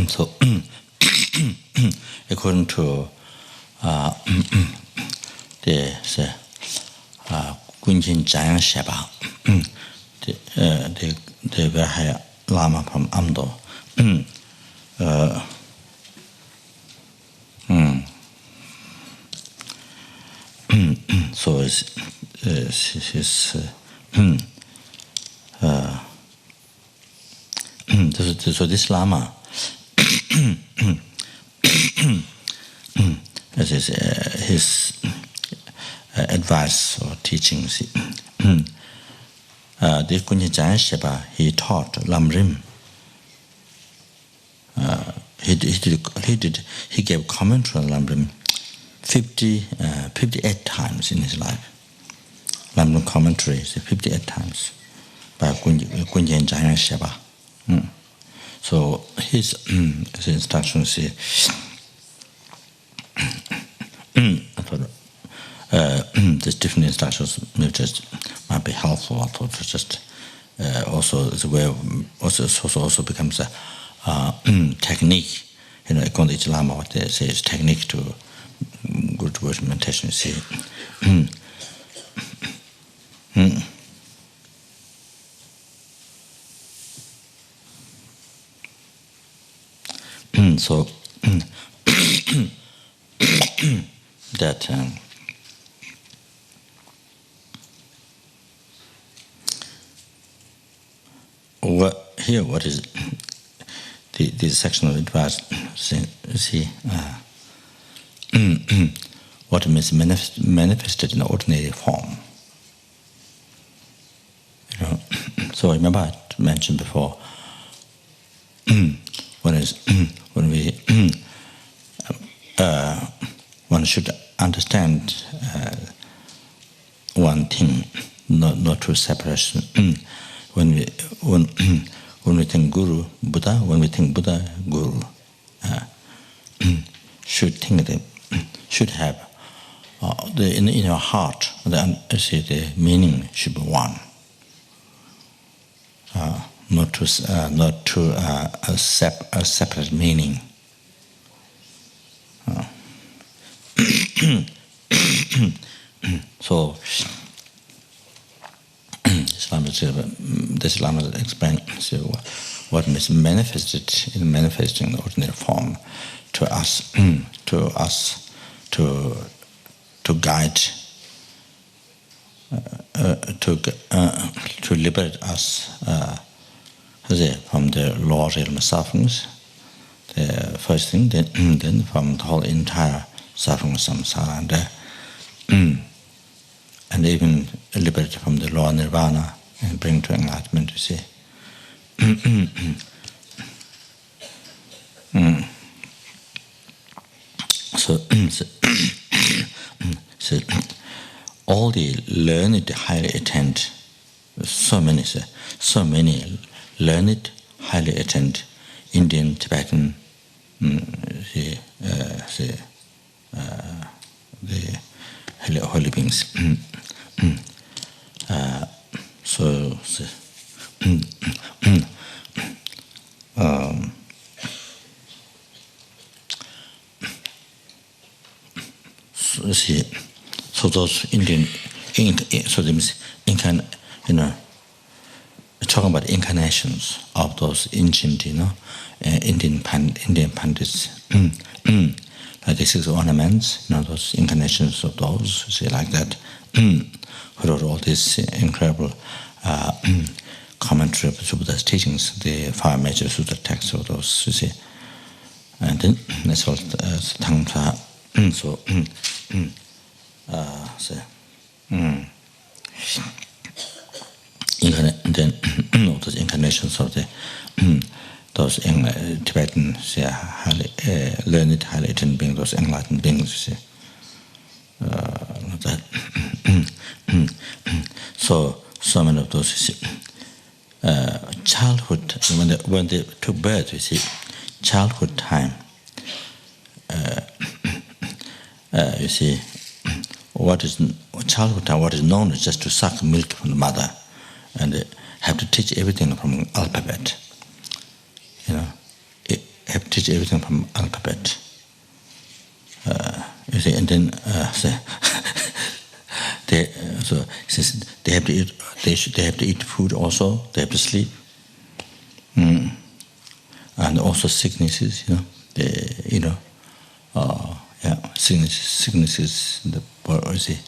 So, according to the Kunjin Jaya Sheba, the very high Lama from Amdo. So so this Lama, that is his advice or teachings. The Kunjin Jaya Sheba, he taught Lamrim. He gave commentary on Lamrim 58 times in his life. Lamrim commentary is 58 times by Kunjin Jaya Sheba. So his instructions is these different instructions might be helpful. I thought just also the way also becomes a technique. According to each Lama, what they say is technique to good devotion meditation. You see. So that what is this section of advice? See, what is manifested in ordinary form. So remember I mentioned before. One should understand one thing, not two separation. When we think Guru, Buddha, when we think Buddha, Guru, should have in your heart the meaning should be one. Not to a separate meaning. So this Lama explained what is manifested in manifesting the ordinary form to us, to guide, to liberate us from the lower realm of sufferings. The first thing, then from the whole entire suffering of samsara, and even liberate from the lower nirvana and bring to enlightenment. You see. So all the learned, highly attend, so many learned, highly attend Indian, Tibetan, the holy beings. So those Indian, so they means talking about incarnations of those ancient, Indian pandits, like the 6 ornaments, those incarnations of those, see, like that, who wrote all these incredible commentary of the Buddha's teachings, the 5 major sutra texts of those, you see, and then that's called Tsongkhapa. So, then all those incarnations of those Tibetan, highly learned, highly attended beings, those enlightened beings, you see. So many of those, childhood, when they took birth, you see, childhood time, you see, what is childhood time, what is known is just to suck milk from the mother and have to teach everything from alphabet. teach everything from alphabet. You see, and then they have to eat. They have to eat food also. They have to sleep, and also sicknesses. Sicknesses in the body. You see,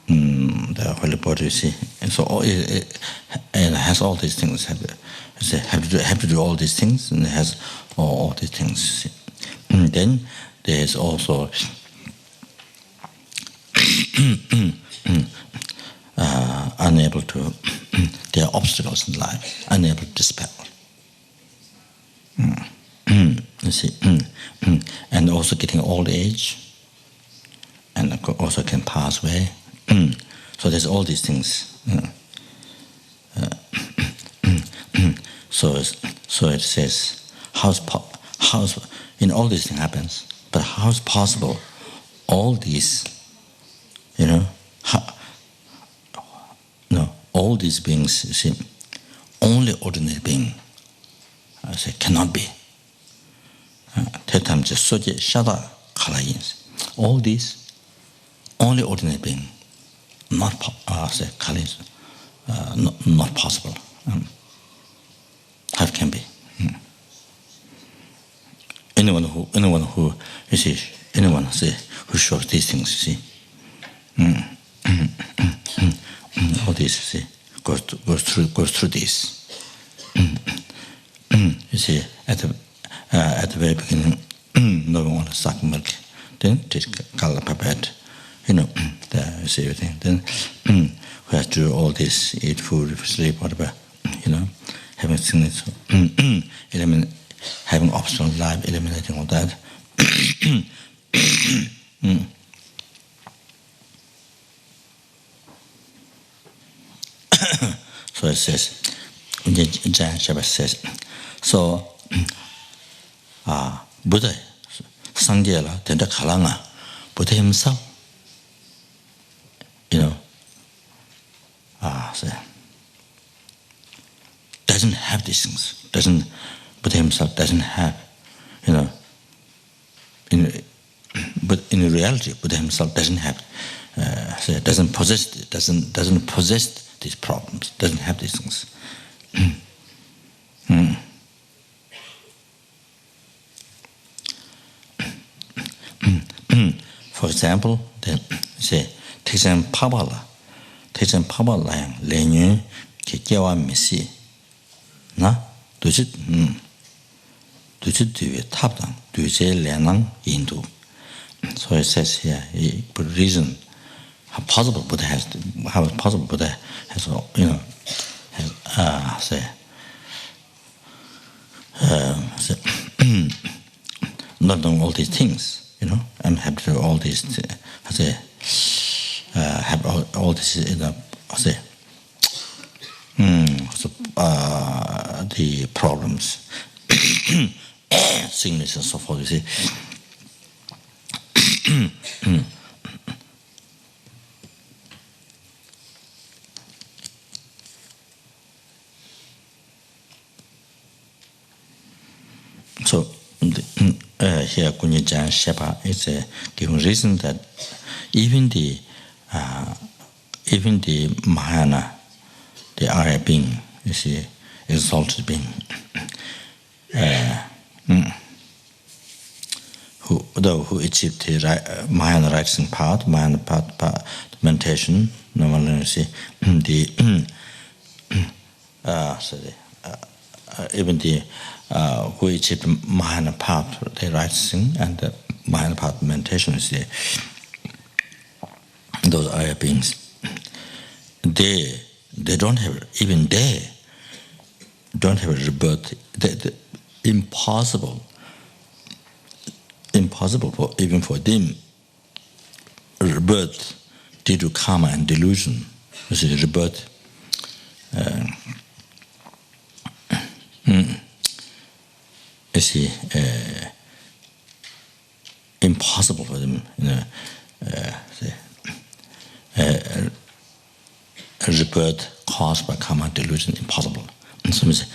the whole body. You see, and so it has all these things. Have to do all these things, and it has all these things. You see. And then there is also unable to. There are obstacles in life, unable to dispel. You see, and also getting old age, and also can pass away. So there's all these things. So it says, how's in all these things happens, but how's possible? All these, all these beings, you see, only ordinary being, I say, cannot be. All these, only ordinary being, not possible. How can be? Anyone who you see, anyone who shows these things, you see, all this, you see, goes through this. You see, at the very beginning, no one wants to suck milk. Then take kalapapet, you see everything. Then we have to do all this, eat food, sleep, whatever, having sickness, having obstacle in life, eliminating all that. So it says, Jan Shabbat says, so Buddha, Sangyela, Tenda Kalanga, Buddha himself, doesn't have these things. Buddha himself doesn't have, but in reality, Buddha himself doesn't have, doesn't possess these problems, doesn't have these things. For example, then say, Teksan Pabala yang Lenyu Kikiawa Misi. Na? Dujit Due Tapdang, Duje Lenang Indu. So it says here, but reason how possible Buddha has, not knowing all these things, and have to do all these, have all this, the problems, sickness and so forth, you see. So here Kunyijan Shepa is giving reason that even the Mahayana, the Arya being, you see, exalted being, who achieved the Mahayana rising path, Mahayana path meditation, normally you see even the who achieved the Mahayana path, the rising and the Mahayana path meditation, is those Arya beings. They don't have, even they don't have a rebirth. Impossible even for them, rebirth due to karma and delusion. You see, rebirth. You see, impossible for them. Rebirth caused by karma delusion, impossible. And so we say,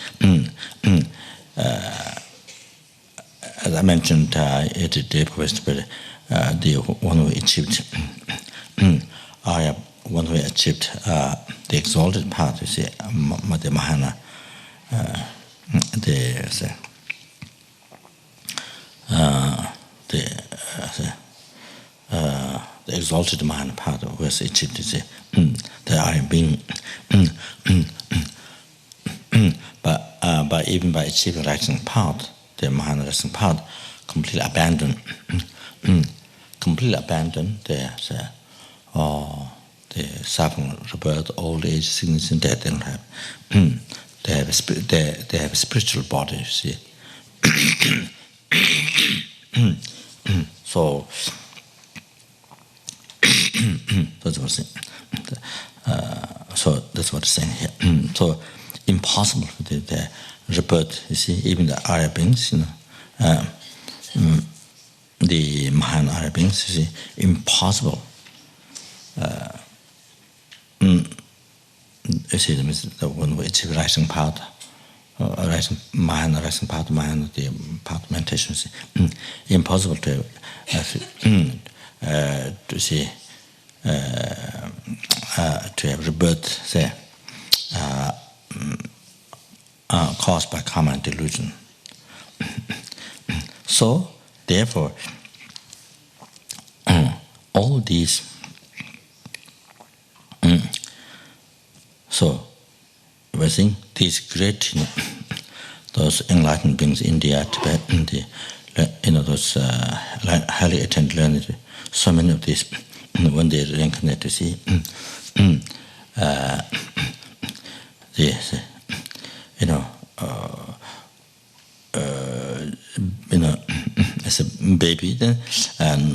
as I mentioned, the professor, the one who achieved, one who achieved the exalted path, you see, the Mahana, the exalted Mahana path was achieved, you see, the Aryan being, but even by achieving rising path, the Mahana rising path completely abandoned the suffering, rebirth, old age, sickness, and death. They don't have. They have a spiritual body. You see. So that's what I'm saying. So that's what I'm saying here. So impossible for the rebirth. You see, even the Arya beings, you know. The Mahan Arya beings, you see, impossible. You see, the one who achieve rising path, Mahan, the path of meditation, you see, impossible to see, to have rebirth, say, caused by karma and delusion. So, therefore, all these, so we're saying these great, you know, those enlightened beings, India, Tibet, those highly attended learned, so many of these, when they reincarnate, you see, as a baby, then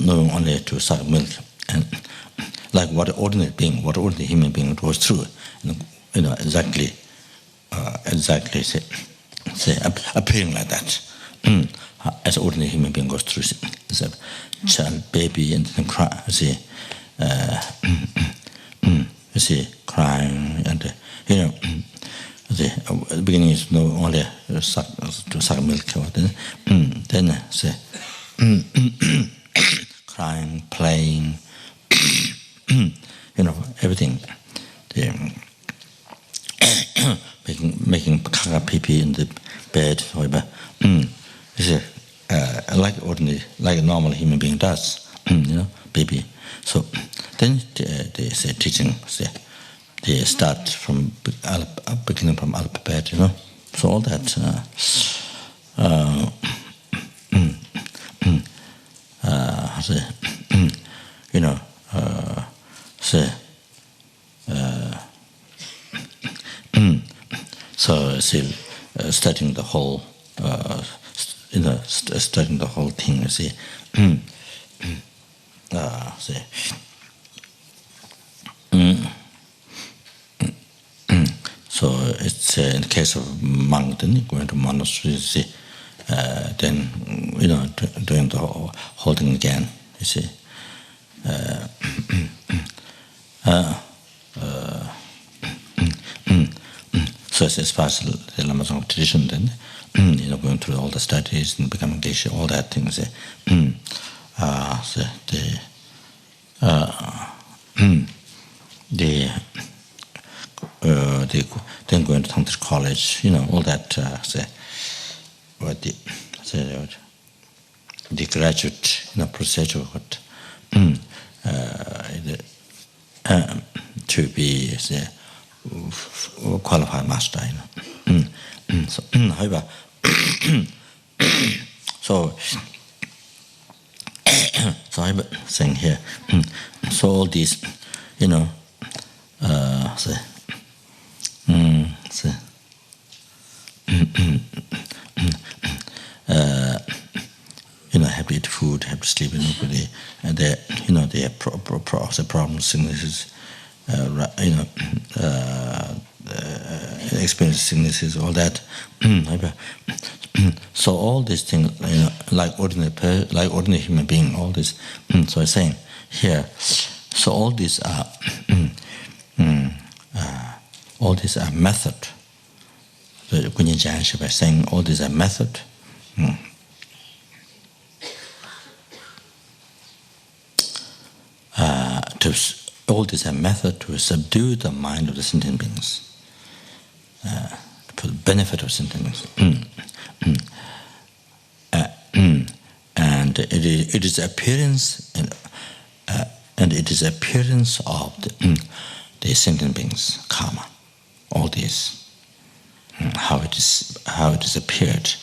knowing only to suck milk, and like what ordinary human being goes through, exactly, say appearing like that, as ordinary human being goes through, as a child, baby, and then cry, crying, and the beginning is no only to suck milk, then say crying, playing, everything, making kaka pee in the bed, like a normal human being does, baby. So then they say teaching, they start from beginning from alphabet, So all that, so studying the whole, studying the whole thing, you see. So it's in the case of monk, then going to monastery, then doing the whole thing again, you see. So as far as the Lama Tsongkhapa tradition, then going through all the studies and becoming geisha, all that things. Then going to Tantric college, all that. The graduate, procedure, what to be qualified master, So, however, so I'm saying here, so all these, have to eat food, have to sleep, and they have problems, sicknesses, experience sicknesses, all that. So all these things, like ordinary human being, all this. So I'm saying here, so all these are method. The Guanyin Jian by saying all these are method. all these are methods to subdue the mind of the sentient beings, for the benefit of sentient beings. And it is appearance and it is appearance of the sentient beings, karma. All this, how it is appeared.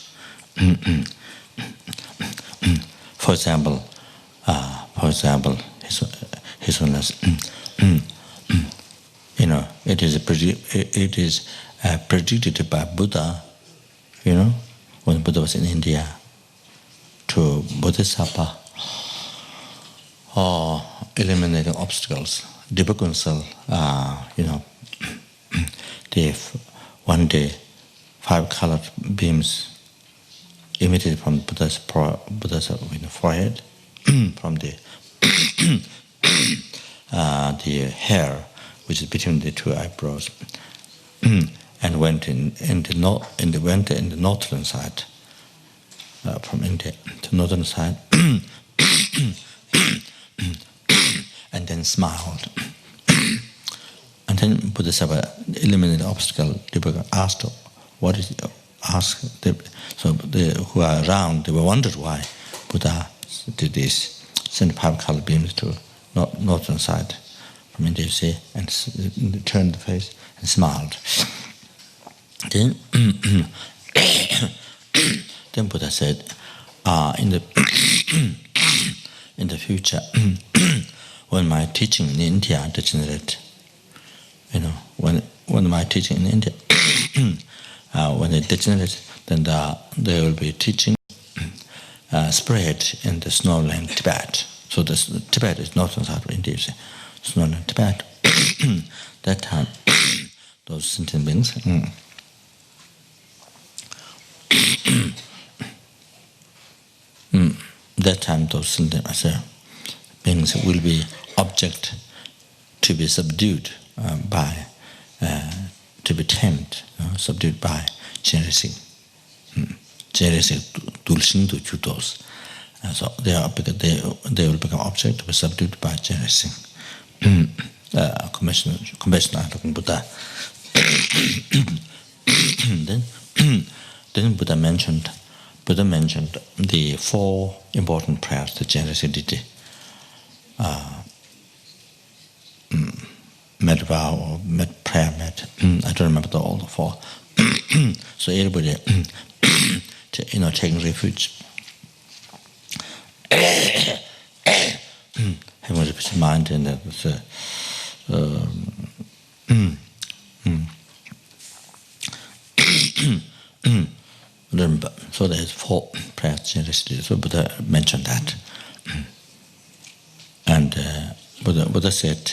For example, his Holiness, it is predicted by Buddha, when Buddha was in India, to Bodhisattva, eliminating obstacles. Dipakunsal, one day 5 colored beams emitted from Buddha's forehead, from the hair which is between the 2 eyebrows, and went in the northern side, from India to northern side, and then smiled. And then Bodhisattva eliminated the obstacle. They asked, "What is?" So who are around, they were wondered why Buddha did this, sent 5 colored beams to northern side from India, and turned the face and smiled. Then, then Buddha said, in the future, when my teaching in India degenerate, when my teaching in India, when it degenerates, then there will be teaching spread in the snowland Tibet. So Tibet is northern side of India, snowland Tibet. That time, those sentient beings, that time those sentient beings will be object to be subdued by, to be tamed, subdued by jealousy. Jealousy, dulshin to chutos. So they will become object to be subdued by jealousy. Conventional Buddha. Then Buddha mentioned the 4 important prayers that jealousy did. Med vow or prayer med. I don't remember all the 4. So everybody, taking refuge, having a repeated mind in so there's 4 prayers. So Buddha mentioned that, and Buddha said,